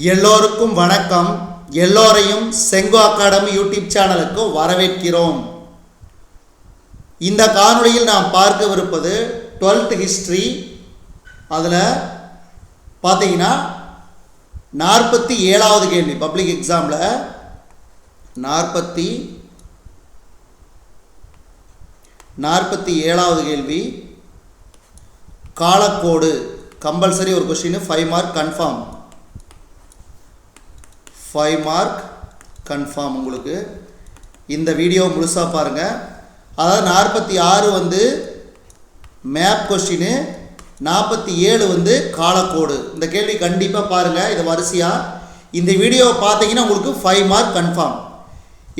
எல்லோருக்கும் வணக்கம். எல்லோரையும் செங்கோ அகாடமி யூடியூப் சேனலுக்கு வரவேற்கிறோம். இந்த காணொளியில் நாம் பார்க்கவிருப்பது 12th ஹிஸ்ட்ரி. அதில் பார்த்தீங்கன்னா 47வது கேள்வி. பப்ளிக் எக்ஸாமில் 47வது கேள்வி. காலக்கோடு கம்பல்சரி ஒரு question, 5 mark confirm. 5 mark confirm. உங்களுக்கு இந்த வீடியோ முழுசாக பாருங்கள். அதாவது 46 வந்து மேப் கொஸ்டின், 47 காலக்கோடு. இந்த கேள்வி கண்டிப்பாக பாருங்கள். இதை வரிசையாக இந்த வீடியோவை பார்த்தீங்கன்னா உங்களுக்கு 5 மார்க் கன்ஃபார்ம்.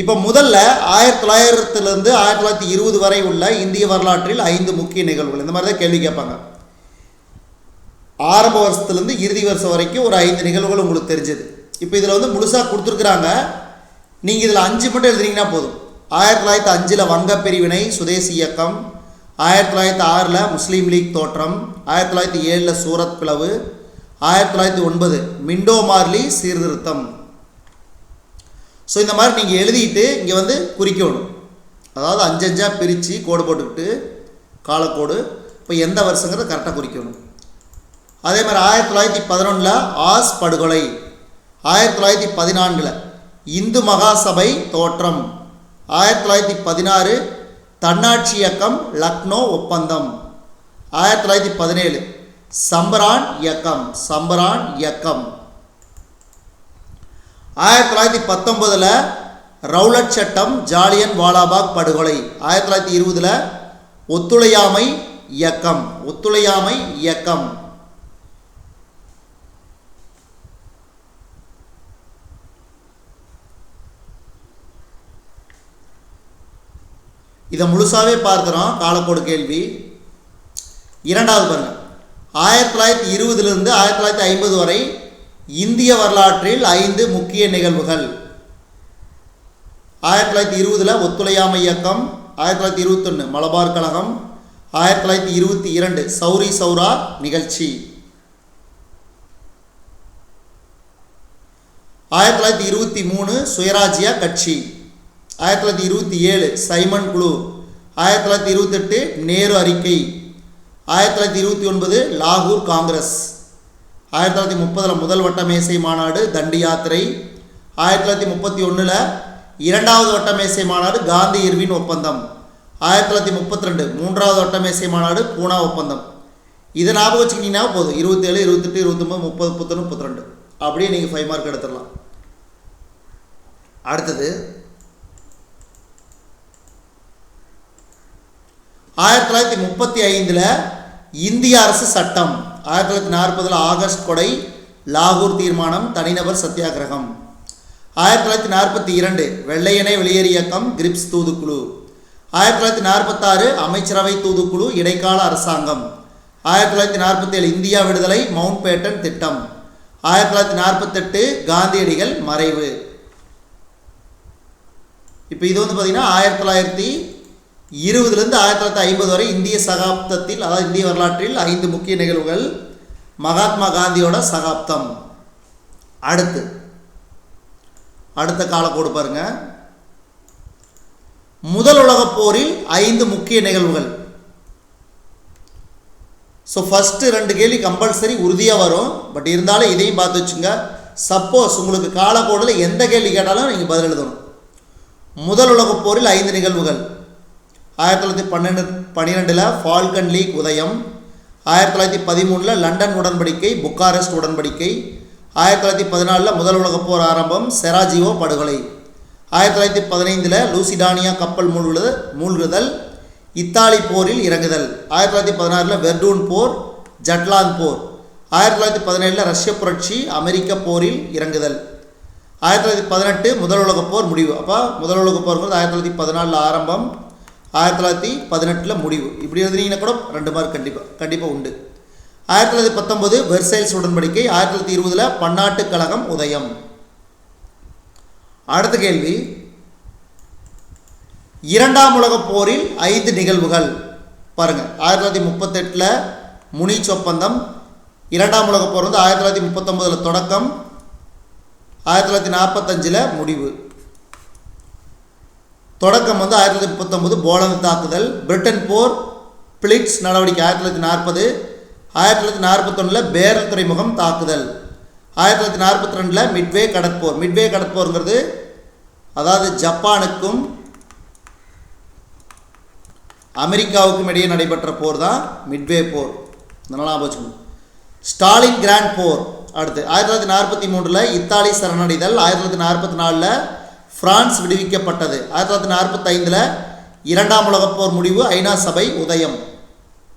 இப்போ முதல்ல 1900 1920 வரை உள்ள இந்திய வரலாற்றில் 5 முக்கிய நிகழ்வுகள். இந்த மாதிரி தான் கேள்வி கேட்பாங்க. ஆரம்ப வருஷத்துலேருந்து இறுதி வருஷம் வரைக்கும் ஒரு 5 நிகழ்வுகள் உங்களுக்கு தெரிஞ்சது. இப்போ இதில் முழுசாக கொடுத்துருக்குறாங்க. நீங்கள் இதில் 5 மட்டும் எழுதுனீங்கன்னா போதும். 1905 வங்க பிரிவினை சுதேசி இயக்கம், 1906 முஸ்லீம் லீக் தோற்றம், 1907 சூரத் பிளவு, 1909 மிண்டோ மார்லி சீர்திருத்தம். ஸோ இந்த மாதிரி நீங்கள் எழுதிட்டு இங்கே குறிக்கணும். அதாவது 5 பிரித்து கோடு போட்டுக்கிட்டு காலக்கோடு இப்போ எந்த வருஷங்கிறத கரெக்டாக குறிக்கணும். அதே மாதிரி 1911 ஆஸ் படுகொலை, 1914 இந்து மகாசபை தோற்றம், 1916 தன்னாட்சி இயக்கம் லக்னோ ஒப்பந்தம், 1917 சம்பரான் இயக்கம், 1919 ரவுலட் சட்டம் ஜாலியன் வாலாபாக் படுகொலை, 1920 ஒத்துழையாமை இயக்கம். இதை முழுசாகவே பார்க்குறோம். காலக்கோடு கேள்வி. இரண்டாவது பாருங்கள். 1920 1950 வரை இந்திய வரலாற்றில் 5 முக்கிய நிகழ்வுகள். 1920 ஒத்துழையாமை இயக்கம், 1921 மலபார் கழகம், 1922 சௌரி சௌரா நிகழ்ச்சி, 1923 சுயராஜ்ய கட்சி, 1927 சைமன் குழு, 1928 நேரு அறிக்கை, 1929 லாகூர் காங்கிரஸ், 1930 முதல் வட்ட மேசை மாநாடு தண்டி யாத்திரை, 1931 இரண்டாவது வட்ட மேசை மாநாடு காந்தி இர்வின் ஒப்பந்தம், 1932 மூன்றாவது வட்ட மேசை மாநாடு பூனா ஒப்பந்தம். இதை ஞாபகம் வச்சுக்கிட்டீங்கன்னா போதும். 27 28 29 30 31 32 அப்படியே நீங்கள் 5 மார்க் எடுத்துடலாம். அடுத்தது 1935 இந்திய அரசு சட்டம், 1940 ஆகஸ்ட் கொடை, லாகூர் தீர்மானம், தனிநபர் சத்தியாகிரகம், 1942 வெள்ளையனே வெளியேறு இயக்கம், கிரிப்ஸ் தூதுக்குழு, 1946 அமைச்சரவை தூதுக்குழு, இடைக்கால அரசாங்கம், 1947 இந்தியா விடுதலை, மவுண்ட் பேட்டன் திட்டம், 1948 காந்தியடிகள் மறைவு. இப்போ இது பார்த்தீங்கன்னா 1920 1950 வரை இந்திய சகாப்தத்தில், அதாவது இந்திய வரலாற்றில் 5 முக்கிய நிகழ்வுகள். மகாத்மா காந்தியோட சகாப்தம். அடுத்த காலக்கோடு பாருங்க. முதல் உலகப் போரில் 5 முக்கிய நிகழ்வுகள். ஸோ ஃபஸ்ட்டு 2 கேள்வி கம்பல்சரி உறுதியாக வரும். பட் இருந்தாலும் இதையும் பார்த்து வச்சுங்க. சப்போஸ் உங்களுக்கு காலக்கோடில் எந்த கேள்வி கேட்டாலும் நீங்கள் பதில் எழுதணும். முதல் உலகப் போரில் 5 நிகழ்வுகள். 1912 ஃபால்கன் லீக் உதயம், 1913 லண்டன் உடன்படிக்கை, புக்காரெஸ்ட் உடன்படிக்கை, 1914 முதல் உலகப் போர் ஆரம்பம், செராஜிவோ படுகொலை, 1915 லூசிடானியா கப்பல் மூழ்குதல், இத்தாலி போரில் இறங்குதல், 1916 வெர்டூன் போர், ஜட்லாந்து போர், 1917 ரஷ்ய புரட்சி, அமெரிக்க போரில் இறங்குதல், 1918 முதல் உலகப் போர் முடிவு. அப்போ முதல் உலகப் போருங்கிறது 1914 ஆரம்பம், 1918 முடிவு. இப்படி எழுதுனீங்கன்னா கூட 2 மார்க் கண்டிப்பாக உண்டு. 1919 வெர்சைல்ஸ் உடன்படிக்கை, 1920 பன்னாட்டு கழகம் உதயம். அடுத்த கேள்வி. இரண்டாம் உலகப் போரில் 5 நிகழ்வுகள் பாருங்கள். 1938 முனிச் ஒப்பந்தம், இரண்டாம் உலகப் போர் 1939 தொடக்கம், 1945 முடிவு. தொடக்கம் 1939 போலந்து தாக்குதல். பிரிட்டன் போர், பிளிட்ஸ் நடவடிக்கை 1940. 1941 பேரல் துறைமுகம் தாக்குதல். 1942 மிட்வே கடற்போர். மிட்வே கடற்போருங்கிறது அதாவது ஜப்பானுக்கும் அமெரிக்காவுக்கும் இடையே நடைபெற்ற போர் தான் மிட்வே போர். நல்லா வச்சுக்கணும். ஸ்டாலின் கிராண்ட் போர். அடுத்து 1943 இத்தாலி சரணடைதல். 1944 பிரான்ஸ் விடுவிக்கப்பட்டது. 1945 இரண்டாம் உலகப் போர் முடிவு. ஐநா சபை உதயம்.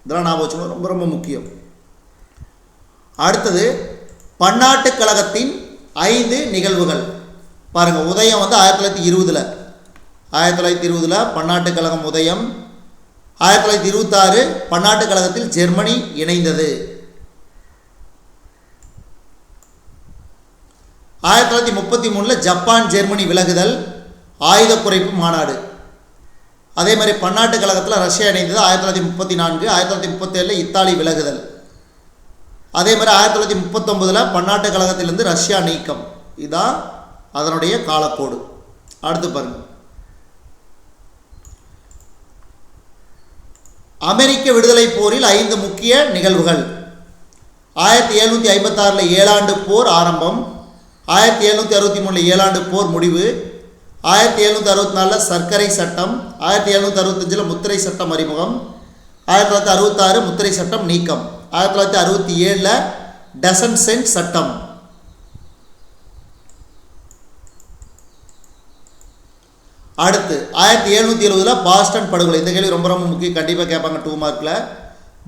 இதெல்லாம் ஞாபகம் வச்சுக்கணும், ரொம்ப ரொம்ப முக்கியம். அடுத்தது பன்னாட்டு கழகத்தின் 5 நிகழ்வுகள் பாருங்கள். உதயம் 1920. 1920 பன்னாட்டு கழகம் உதயம். 1926 பன்னாட்டு கழகத்தில் ஜெர்மனி இணைந்தது. 1933 ஜப்பான் ஜெர்மனி விலகுதல், ஆயுத குறைப்பு மாநாடு. அதே மாதிரி பன்னாட்டு கழகத்தில் ரஷ்யா இணைந்தது 1934. 1937 இத்தாலி விலகுதல். அதே மாதிரி 1939 பன்னாட்டு கழகத்திலிருந்து ரஷ்யா நீக்கம். இதுதான் அதனுடைய காலக்கோடு. அடுத்து பாருங்கள். அமெரிக்க விடுதலை போரில் 5 முக்கிய நிகழ்வுகள். 1756 7ஆண்டு போர் ஆரம்பம். 1763 7ஆண்டு போர் முடிவு. 1764 சர்க்கரை சட்டம். 1765 முத்திரை சட்டம் அறிமுகம். 1966 முத்திரை சட்டம் நீக்கம். 1967 டசன் சென்ட் சட்டம். அடுத்து 1770 பாஸ்டன் படுகொலை. இந்த கேள்வி ரொம்ப ரொம்ப முக்கியம், கண்டிப்பாக கேட்பாங்க 2 மார்க்கில்.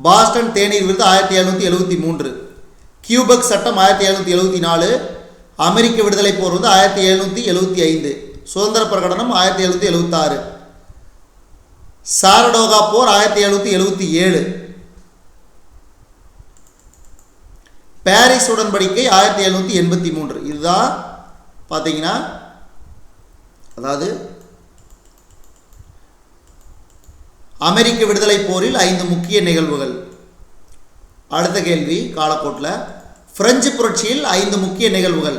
பாஸ்டன் தேநீர் விருது 1773. கியூபெக் சட்டம் 1774. அமெரிக்க விடுதலை போர் 1775. சுதந்திர பிரகடனம் 1776. சாரடோகா போர் 1777. பாரிஸ் உடன்படிக்கை 1783. இதுதான் பார்த்தீங்கன்னா அதாவது அமெரிக்க விடுதலை போரில் 5 முக்கிய நிகழ்வுகள். அடுத்த கேள்வி காலக்கோட்டில் பிரெஞ்சு புரட்சியில் 5 முக்கிய நிகழ்வுகள்.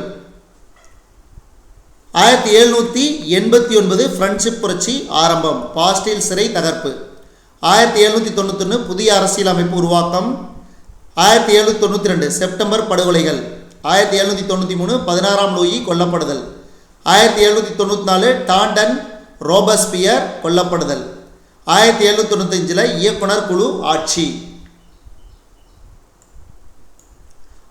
1789 பிரெஞ்சு புரட்சி ஆரம்பம், பாஸ்டில் சிறை தகர்ப்பு. 1791 புதிய அரசியல் அமைப்பு உருவாக்கம். 1792 செப்டம்பர் படுகொலைகள். 1793 16ஆம் லூயி கொல்லப்படுதல். 1794 டாண்டன் ரோபஸ்பியர் கொல்லப்படுதல். 1795 இயக்குனர் குழு ஆட்சி.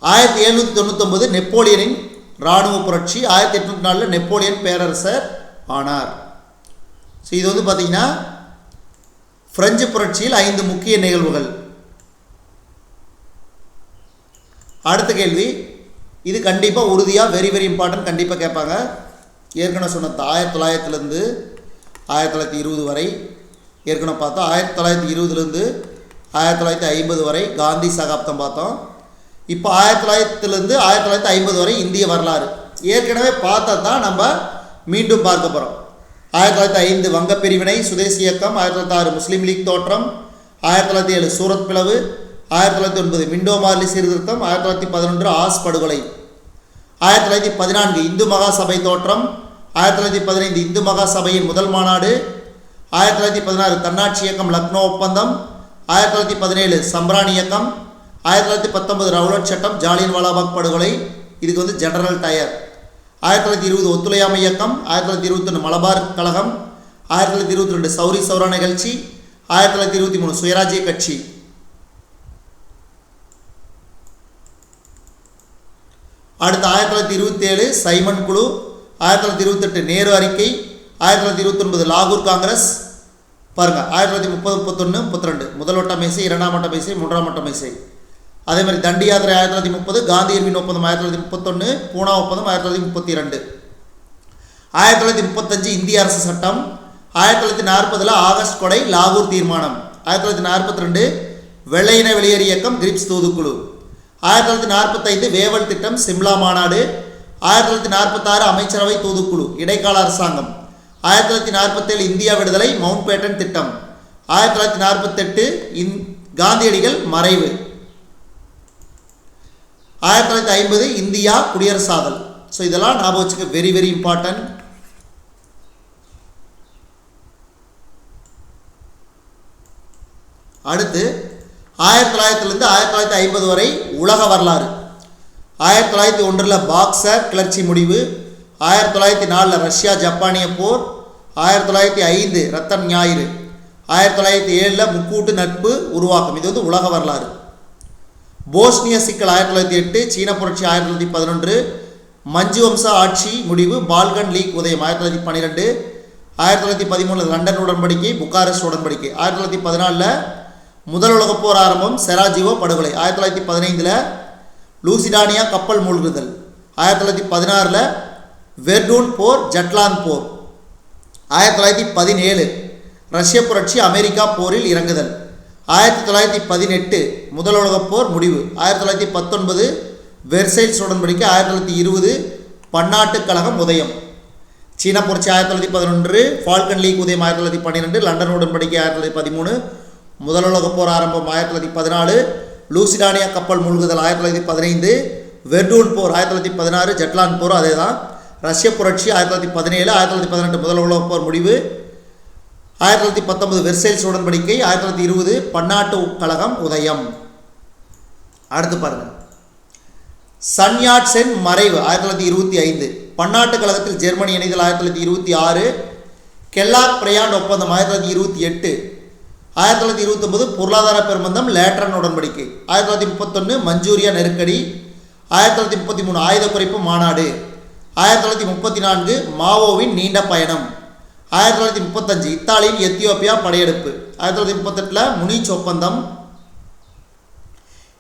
1799 நெப்போலியனின் இராணுவ புரட்சி. 1804 நெப்போலியன் பேரரசர் ஆனார். ஸோ இது பார்த்தீங்கன்னா பிரெஞ்சு புரட்சியில் 5 முக்கிய நிகழ்வுகள். அடுத்த கேள்வி, இது கண்டிப்பாக உறுதியாக வெரி வெரி இம்பார்ட்டன்ட், கண்டிப்பாக கேட்பாங்க. ஏற்கனவே சொன்ன 1900 1920 வரை ஏற்கனவே பார்த்தோம். 1920 1950 வரை காந்தி சகாப்தம் பார்த்தோம். இப்போ 1900 1950 வரை இந்திய வரலாறு ஏற்கனவே பார்த்தா தான் நம்ம மீண்டும் பார்க்க போகிறோம். 1905 வங்கப் பிரிவினை, சுதேசி இயக்கம். 1906 முஸ்லீம் லீக் தோற்றம். 1907 சூரத் பிளவு. 1909 மிண்டோ மார்லி சீர்திருத்தம். 1911 ஆஸ் படுகொலை. 1914 இந்து மகா சபை தோற்றம். 1915 இந்து மகா சபையின் முதல் மாநாடு. 1916 தன்னாட்சி இயக்கம் லக்னோ ஒப்பந்தம். 1917 சம்ரான் இயக்கம். 1919 ரவுலட் சட்டம், ஜாலியன் வாலாபாக் படுகொலை. இதுக்கு ஜெனரல் டயர். 1920 ஒத்துழையாமை இயக்கம். 1921 மலபார் கழகம். 1922 சௌரி சௌரா நிகழ்ச்சி. 1923 சுயராஜ்ய கட்சி. அடுத்து 1927 சைமன் குழு. 1928 நேரு அறிக்கை. 1929 லாகூர் காங்கிரஸ். பாருங்க 1930 31 32 முதல் வட்ட மேசை, இரண்டாம் வட்ட மேசை, மூன்றாம் வட்ட மேசை. அதே மாதிரி தண்டி யாத்திரை 1930, காந்தி எர்வின் ஒப்பந்தம் 1931, பூனா ஒப்பந்தம் 1932. 1935 இந்திய அரசு சட்டம். 1940 ஆகஸ்ட் கொடை லாகூர் தீர்மானம். 1942 வெள்ளையின வெளியேறு இயக்கம் கிரிப்ஸ் தூதுக்குழு. 1945 வேவல் திட்டம் சிம்லா மாநாடு. 1946 அமைச்சரவை தூதுக்குழு இடைக்கால அரசாங்கம். 1947 இந்தியா விடுதலை மவுண்ட் பேட்டன் திட்டம். 1948 காந்தியடிகள் மறைவு. 1950 இந்தியா குடியரசாதல். ஸோ இதெல்லாம் ஞாபகம் வச்சுக்க, வெரி வெரி இம்பார்ட்டன்ட். அடுத்து 1900லேருந்து 1950 வரை உலக வரலாறு. 1901 பாக்சர் கிளர்ச்சி முடிவு, 1904 ரஷ்யா ஜப்பானிய போர், 1905 ரத்தம் ஞாயிறு, 1907 முக்கூட்டு நட்பு உருவாக்கம். இது வந்து உலக வரலாறு. போஸ்னிய சிக்கல் 1908, சீன புரட்சி 1911, மஞ்சு வம்சா ஆட்சி முடிவு, பால்கன் லீக் உதயம் 1912, 1913 லண்டன் உடன்படிக்கை, புக்காரெஸ்ட் உடன்படிக்கை, 1914 முதல் உலகப் போர் ஆரம்பம், செராஜிவோ படுகொலை, 1915 லூசிடானியா கப்பல் மூழ்குதல், 1916 வெர்டூன் போர், ஜட்லாந்து போர், 1917 ரஷ்ய புரட்சி, அமெரிக்கா போரில் இறங்குதல், 1918 முதல் உலகப் போர் முடிவு, 1919 வெர்சைல்ஸ் உடன்படிக்கை, 1920 பன்னாட்டு கழகம் உதயம், சீன புரட்சி 1911, ஃபால்கன் லீக் உதயம் 1912, லண்டன் உடன்படிக்கை 1913, முதல் உலகப் போர் ஆரம்பம் 1914, லூசிடானியா கப்பல் மூழ்குதல் 1915, வெர்டூன் போர் 1916, ஜட்லாந்து போர் அதே தான், ரஷ்ய புரட்சி 1917, 1918 முதல் உலகப் போர் முடிவு, 1919 வெர்சைல்ஸ் உடன்படிக்கை, 1920 பன்னாட்டு கழகம் உதயம். அடுத்து பாருங்க, சன் யாட் சென் மறைவு 1925, பன்னாட்டு கழகத்தில் ஜெர்மனி இணைதல் 1926, கெல்லாக் பிரயாண்ட் ஒப்பந்தம் 1928, 1929 பொருளாதார பெருமந்தம் லேட்ரன் உடன்படிக்கை, 1931 மஞ்சூரியா நெருக்கடி, 1933 ஆயுத குறைப்பு மாநாடு, 1934 மாவோவின் நீண்ட பயணம், 1935 இத்தாலியின் எத்தியோப்பியா படையெடுப்பு, 1938 முனிச் ஒப்பந்தம்,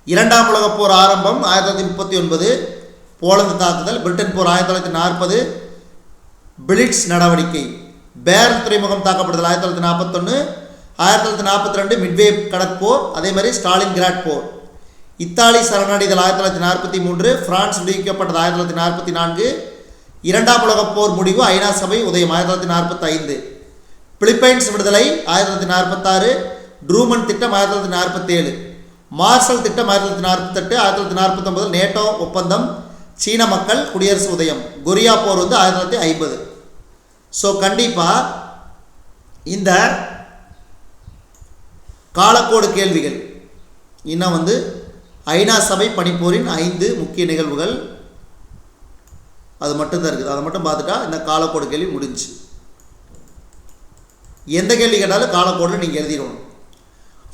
இரண்டாம் உலகப் போர் ஆரம்பம் 1939 போலந்து தாக்குதல், பிரிட்டன் போர் 1940 பிளிட்ஸ் நடவடிக்கை, பேர்ன் துறைமுகம் தாக்கப்படுதல் 1941, 1942 மிட்வே கடற்போர், அதே மாதிரி ஸ்டாலின் கிராட் போர், இத்தாலி சரணடைதல் 1943, பிரான்ஸ் விடுவிக்கப்பட்டது 1944, இரண்டாம் உலகப் போர் முடிவு, ஐநா சபை உதயம் 1945, பிலிப்பைன்ஸ் விடுதலை 1946, ட்ரூமன் திட்டம் 1947, மார்ஷல் திட்டம் 1948, 1949 நேட்டோ ஒப்பந்தம், சீன மக்கள் குடியரசு உதயம், கொரியா போர் வந்து 1950. ஸோ கண்டிப்பாக இந்த காலக்கோடு கேள்விகள் இன்னும் வந்து ஐநா சபை பனிப்போரின் 5 முக்கிய நிகழ்வுகள் அது மட்டும்தான் இருக்குது. அதை மட்டும் பார்த்துட்டா இந்த காலக்கோடு கேள்வி முடிஞ்சு. எந்த கேள்வி கேட்டாலும் காலக்கோடில் நீங்கள் எழுதிடணும்.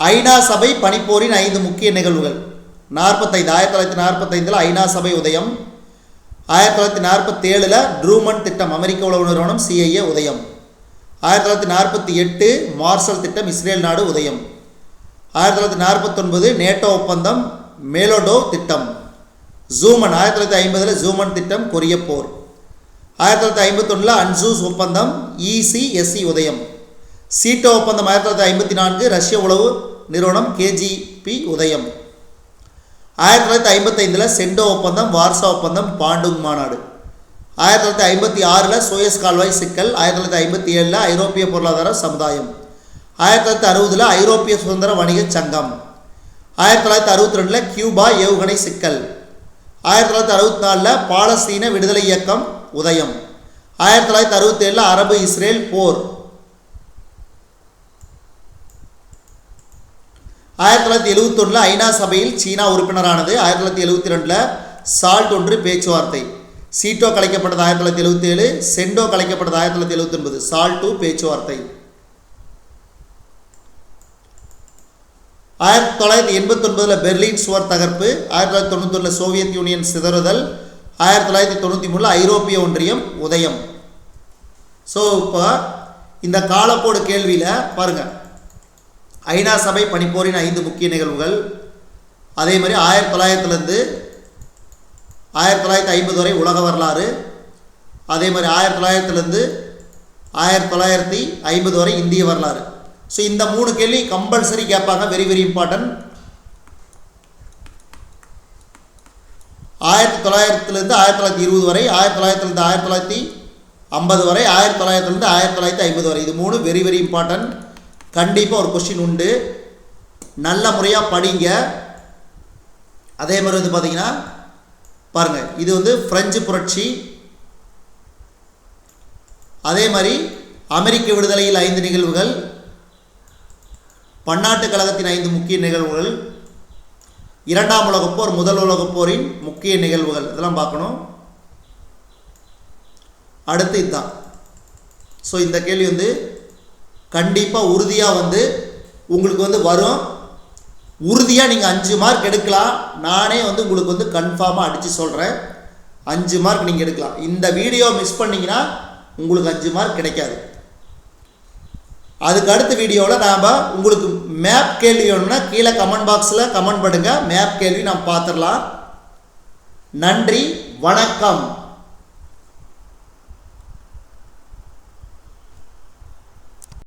ஐநா சபை பனிப்போரின் 5 முக்கிய நிகழ்வுகள் 1945 ஐநா சபை உதயம், 1947 ட்ரூமன் திட்டம் அமெரிக்க உளவு நிறுவனம் CIA உதயம், 1948 மார்ஷல் திட்டம் இஸ்ரேல் நாடு உதயம், 1949 நேட்டோ ஒப்பந்தம் மேலோடோ திட்டம், ஜூமன் 1950 ஜூமன் திட்டம் கொரிய போர், 1951 அன்சூஸ் ஒப்பந்தம் ECSC உதயம், சீட்டோ ஒப்பந்தம் 1954 ரஷ்ய உளவு நிறுவனம் KGB உதயம், 1955 சென்டோ ஒப்பந்தம் வார்சா ஒப்பந்தம் பாண்டுங் மாநாடு, 1956 சோயஸ் கால்வாய் சிக்கல், 1957 ஐரோப்பிய பொருளாதார சமுதாயம், 1960 ஐரோப்பிய சுதந்திர வணிக சங்கம், 1962 கியூபா ஏவுகணை சிக்கல், 1964 பாலஸ்தீன விடுதலை இயக்கம் உதயம், 1967 அரபு இஸ்ரேல் போர், 1971 ஐநா சபையில் சீனா உறுப்பினரானது, 1972 சால்ட் ஒன்று பேச்சுவார்த்தை, சீட்டோ கலைக்கப்பட்டது 1977, சென்டோ கலைக்கப்பட்டது 1979, சால்ட் 2 பேச்சுவார்த்தை, 1989 பெர்லின் சுவர் தகர்ப்பு, 1991 சோவியத் யூனியன் சிதறுதல், 1993 ஐரோப்பிய ஒன்றியம் உதயம். ஸோ இப்போ இந்த காலக்கோடு கேள்வியில் பாருங்கள், ஐநா சபை பனிப்போரின் 5 முக்கிய நிகழ்வுகள், அதே மாதிரி 1900லேருந்து 1950 வரை உலக வரலாறு, அதே மாதிரி 1900லேருந்து 1950 வரை இந்திய வரலாறு. ஸோ இந்த 3 கேள்வி கம்பல்சரி கேட்பாங்க, வெரி வெரி இம்பார்ட்டன்ட். 1900லேருந்து 1920 வரை, 1900லேருந்து 1950 வரை, 1900லேருந்து 1950 வரை, இது 3 வெரி வெரி இம்பார்ட்டன்ட். கண்டிப்பாக ஒரு கொஸ்டின் உண்டு, நல்ல முறையாக படிங்க. அதே மாதிரி வந்து பார்த்தீங்கன்னா பாருங்கள், இது வந்து பிரெஞ்சு புரட்சி, அதே மாதிரி அமெரிக்க விடுதலையில் 5 நிகழ்வுகள், பன்னாட்டு கழகத்தின் 5 முக்கிய நிகழ்வுகள், 2ஆம் உலகப் போர், முதல் உலகப் போரின் முக்கிய நிகழ்வுகள், இதெல்லாம் பார்க்கணும். அடுத்து இதுதான். ஸோ இந்த கேள்வி வந்து கண்டிப்பாக உறுதியாக வந்து உங்களுக்கு வந்து வரும். உறுதியாக நீங்கள் 5 மார்க் எடுக்கலாம். நானே வந்து உங்களுக்கு வந்து கன்ஃபார்மாக அடித்து சொல்கிறேன், 5 மார்க் நீங்கள் எடுக்கலாம். இந்த வீடியோ மிஸ் பண்ணிங்கன்னா உங்களுக்கு 5 மார்க் கிடைக்காது. அதுக்கு அடுத்த வீடியோவில் நாம் உங்களுக்கு மேப் கேள்வி வேணும்னா கீழே கமெண்ட் பாக்ஸில் கமெண்ட் பண்ணுங்கள். மேப் கேள்வி நாம் பார்த்துடலாம். நன்றி, வணக்கம்.